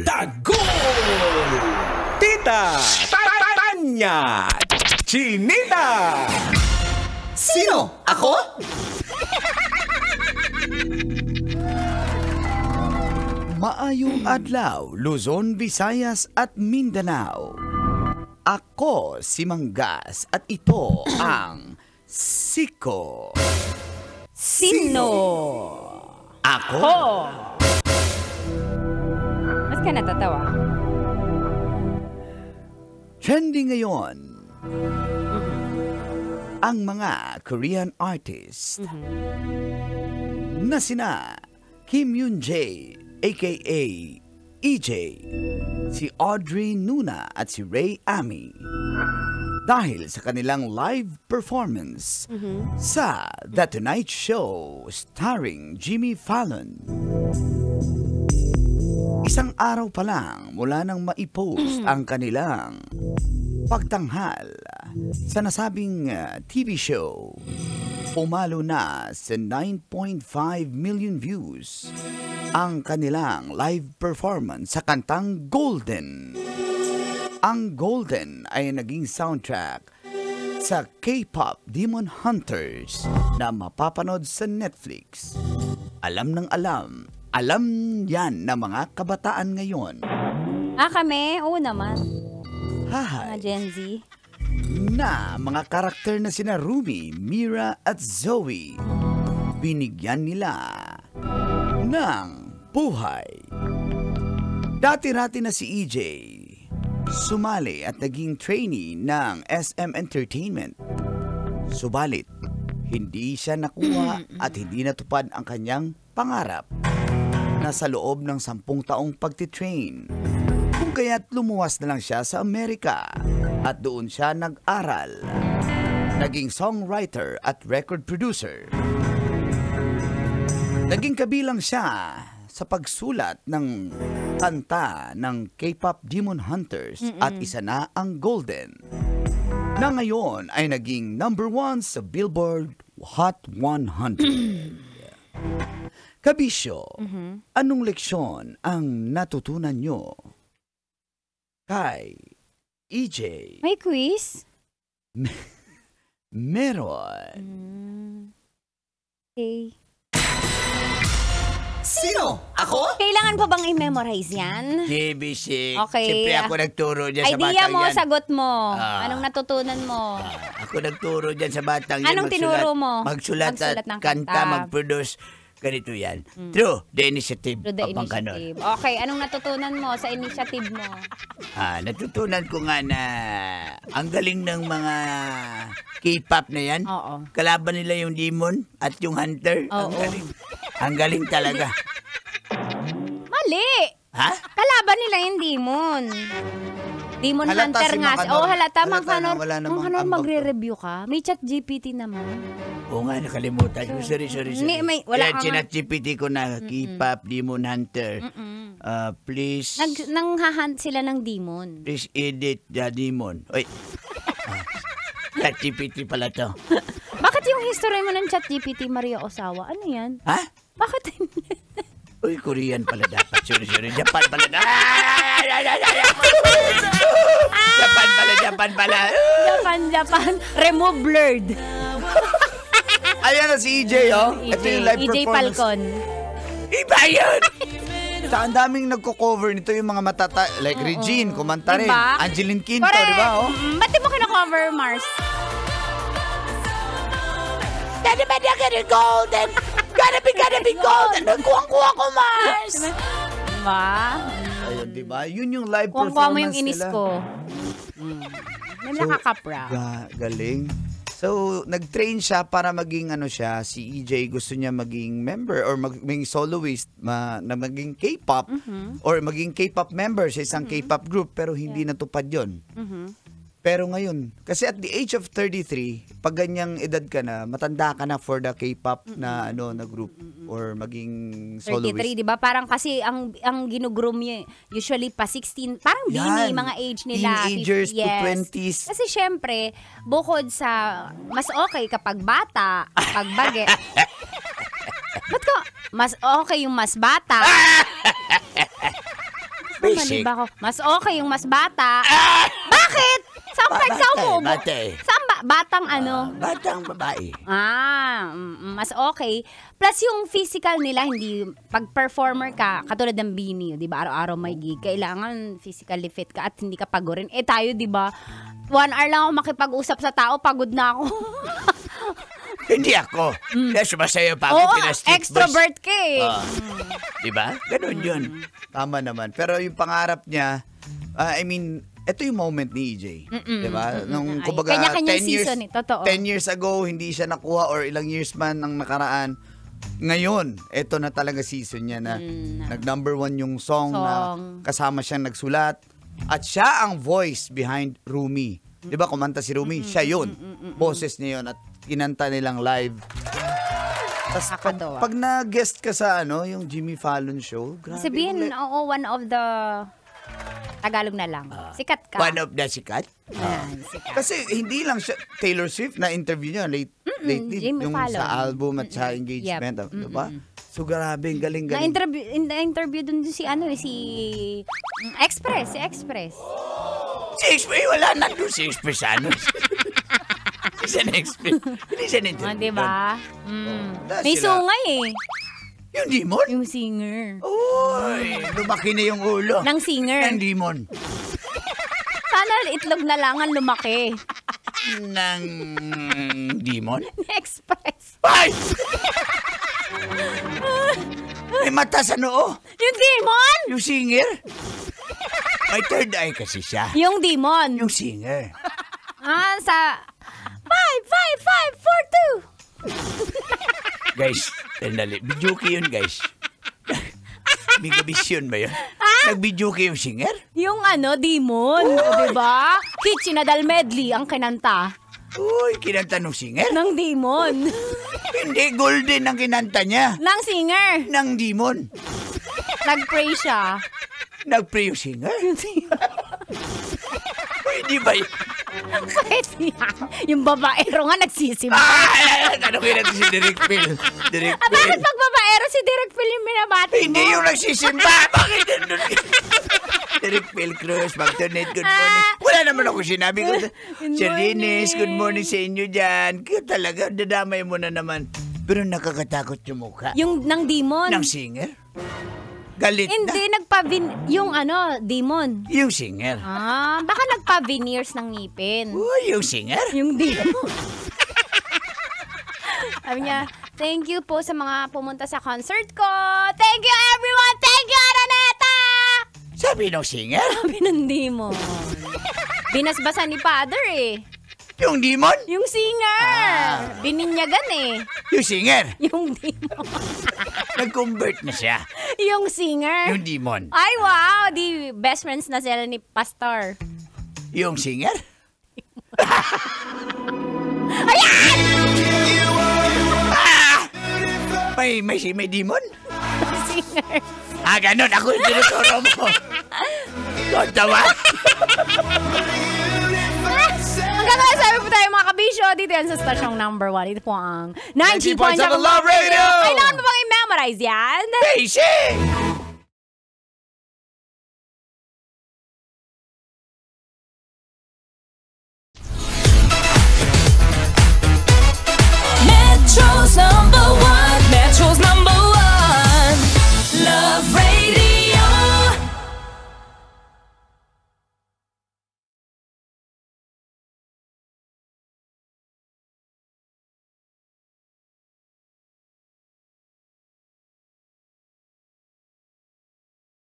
Tagol! Tita Tanya Chinita! Sino? Ako? Maayong adlaw, Luzon, Visayas at Mindanao. Ako si Manggas at ito ang Siko. Sino? Ako? Mas ka natatawa? Trending ngayon ang mga Korean artist na sina Kim Yoon-jae aka EJ, si Audrey Nuna at si Ray Ami dahil sa kanilang live performance sa The Tonight Show starring Jimmy Fallon. Isang araw pa lang mula nang maipost ang kanilang pagtanghal sa nasabing TV show, pumalo na sa 9.5 million views ang kanilang live performance sa kantang Golden. Ang Golden ay naging soundtrack sa K-pop Demon Hunters na mapapanood sa Netflix. Alam yan ng mga kabataan ngayon. Kami? Oo naman. Hahay. Mga Gen Z. Na mga karakter na sina Rumi, Mira at Zoe, binigyan nila ng buhay. Dati-rati na si EJ, sumali at naging trainee ng SM Entertainment. Subalit, hindi siya nakuha at hindi natupad ang kanyang pangarap na sa loob ng 10 taong pagtitrain. Kung kaya't lumuwas na lang siya sa Amerika at doon siya nag-aral. Naging songwriter at record producer. Naging kabilang siya sa pagsulat ng kanta ng K-pop Demon Hunters at isa na ang Golden, na ngayon ay naging #1 sa Billboard Hot 100. Kabisyo, anong leksyon ang natutunan nyo kay EJ? May quiz? Meron. Okay. Sino? Ako? Kailangan pa bang i-memorize yan? JBC. Okay. Siyempre ako nagturo dyan sa Idea batang mo, yan. sagot mo. Anong natutunan mo? Ako nagturo dyan sa batang yan. Anong tinuro mo? Magsulat at ng kanta, mag-produce. Ganito yan. Through the initiative. Through the of Bangkanon. initiative. Okay, anong natutunan mo sa initiative mo? Natutunan ko nga na ang galing ng mga K-pop na yan. Oo. Kalaban nila yung Demon at yung Hunter. Oo. Ang galing. Ang galing talaga. Mali! Ha? Kalaban nila yung Demon. Demon Halata Hunter si nga. Makanor. Halata Halata Makanor. na wala namang Makanor, ambag magre-review ka. May chat GPT naman. Oo nga, nakalimutan ko. Sorry. Wala Yan, ka chinat GPT ko na K-pop Demon Hunter. Please Nanghahunt sila ng demon. please edit the demon. Oy. Chat GPT pala to. Bakit yung history mo ng chat GPT, Maria Osawa? Ano yan? Ha? Bakit? Uy, Korean pala dapat. Sorry. Japan pala. Japan pala. Japan. Remove blurred. Ayan na si EJ, oh. Ito yung live EJ performance. Falcon. Iba yun! Ang daming nagko-cover nito yung mga matata... Like Regine, kumanta rin. Diba? Angeline Quinto, Correct. di ba? Oh? Ba't di mo kina-cover, Mars? Gotta be golden! Gotta be golden! Nagkuwang-kuwa ko, Mars! Diba? Ayun, di ba? Yun yung live Kuwang-kuwa performance mo yung inis nila. ko. May nakakapra. Galing. So, nag-train siya para maging si EJ gusto niya maging member or maging soloist na maging K-pop or maging K-pop member sa isang K-pop group pero hindi natupad yun. Pero ngayon, kasi at the age of 33, pag ganyang edad ka na, matanda ka na for the K-pop na group or maging soloist. 33, di ba? Parang kasi ang ginugroom niya, usually pa 16, parang bini, mga age nila. Teenagers 50, to 20s. Kasi syempre, bukod sa, mas okay kapag bata, kapag bage. Ba't ko, mas okay yung mas bata. basic. di ba ako? Mas okay yung mas bata. Bakit? Saan pa ikaw mo? Bate. Saan ba? Batang ano? Batang babae. Mas okay. Plus yung physical nila, hindi, pag performer ka, katulad ng Bini, di ba, araw-araw may gig, kailangan physically fit ka at hindi ka pagorin. Eh tayo, di ba, 1 hour lang ako makipag-usap sa tao, pagod na ako. Hindi ako. Kaya sumasayo pa ako. Oo, Pinastik extrovert ka eh. Diba? Ganun yun. Tama naman. Pero yung pangarap niya, I mean, ito yung moment ni EJ. Diba? Nung, kumbaga, Kanya-kanyang 10 years, season eh, totoo. 10 years ago, hindi siya nakuha or ilang years man nang nakaraan. Ngayon, ito na talaga season niya na nag-number 1 yung song na kasama siyang nagsulat. At siya ang voice behind Rumi. Diba, kumanta si Rumi? Siya yun. Boses niya yun at kinanta nilang live. Tapos pag na-guest ka sa yung Jimmy Fallon show, grabe. Sabihin, one of the Tagalog na lang. Sikat ka. One of the sikat? Sikat. Kasi hindi lang siya, Taylor Swift na interview niya lately, Jimmy yung Fallon. sa album at sa engagement. Diba? So grabe, galing. Na-interview dun si Express, si Express. Si Express, wala nandun si Express ano. Hindi siya na-Express. Hindi siya na-interview. Diba? May sila. sungay eh. Yung demon? Yung singer. Uy, lumaki na yung ulo. Ng singer. Ng demon. Sana itlog na lang ang lumaki. Ng demon? Express. Ay! May mata sa noo. Yung demon? Yung singer. May third eye kasi siya. Yung demon. Yung singer. Sa 5, 5, 5, 4, 2. Guys, tandali. Bijuki yun, guys. Megabisyon ba yun? Nag-bijuki yung singer? Yung demon. Diba? Kitchinadal medley ang kinanta. Uy, kinanta ng singer? Ng demon. Hindi, golden ang kinanta niya. Ng singer. Ng demon. Nag-pray siya. Nag-pray yung singer? Uy, di ba yun? Pwede yan. Yung babaero nga nagsisimba. Ano kaya natin si Derek Phil? Derek Phil. Bakit pag babaero si Derek Phil yung binabati mo? Hindi yung nagsisimba. Bakit nandun ka? Derek Phil Cruz, Magtonet, good morning. Wala naman ako sinabi ko. Sir Dennis, good morning sa inyo dyan. Kaya talaga, dadamay mo na naman. Pero nakakatakot yung mukha. Yung ng demon? Ng singer? Galit Hindi, na. yung demon. Yung singer. Baka nagpa-veneers ng ngipin. Uy, yung singer? Yung demon. Sabi niya, thank you po sa mga pumunta sa concert ko. Thank you everyone. Thank you, Araneta! Sabi ng singer? Sabi ng demon. Binasbasan ni Father eh. Yung demon? Yung singer. Bininyagan eh. Yung singer? Yung demon. Nag-convert na siya. Yung singer. Yung demon. Ay, wow. Di best friends na sila ni Pastor. Yung singer? Ayan! May demon? Singer. Ganun. Ako yung tinuturo mo. Tawa. Hanggang nga sabi po tayo mga kabisyo. Dito yan sa stasyong number 1. Ito po ang 90.7 Love Radio! Kailangan mo bang i-memorize yan? Basic!